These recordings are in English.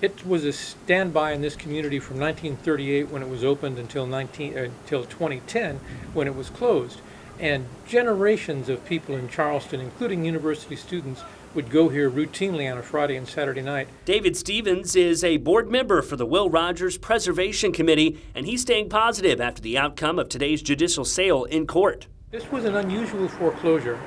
It was a standby in this community from 1938 when it was opened until 2010 when it was closed. And generations of people in Charleston, including university students, would go here routinely on a Friday and Saturday night. David Stevens is a board member for the Will Rogers Preservation Committee, and he's staying positive after the outcome of today's judicial sale in court. This was an unusual foreclosure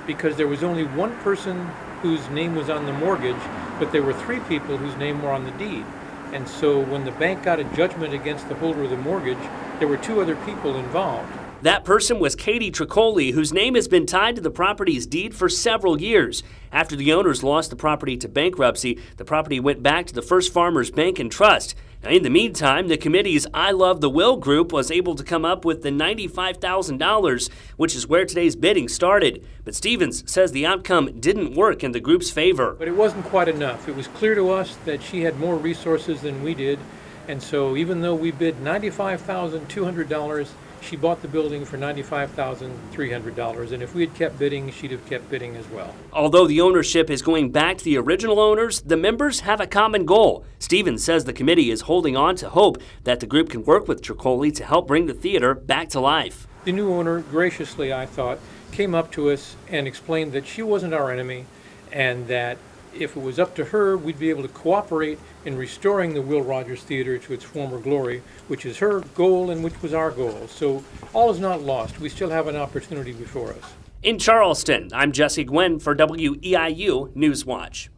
because there was only one person whose name was on the mortgage, but there were three people whose name were on the deed. And so when the bank got a judgment against the holder of the mortgage, there were two other people involved. That person was Katie Troccoli, whose name has been tied to the property's deed for several years. After the owners lost the property to bankruptcy, the property went back to the First Farmers Bank and Trust. Now, in the meantime, the committee's I Love the Will group was able to come up with the $95,000, which is where today's bidding started. But Stevens says the outcome didn't work in the group's favor. But it wasn't quite enough. It was clear to us that she had more resources than we did. And so even though we bid $95,200, she bought the building for $95,300, and if we had kept bidding, she'd have kept bidding as well. Although the ownership is going back to the original owners, the members have a common goal. Stevens says the committee is holding on to hope that the group can work with Troccoli to help bring the theater back to life. The new owner, graciously, I thought, came up to us and explained that she wasn't our enemy and that if it was up to her, we'd be able to cooperate in restoring the Will Rogers Theater to its former glory, which is her goal and which was our goal. So all is not lost. We still have an opportunity before us. In Charleston, I'm Jesse Guinn for WEIU Newswatch.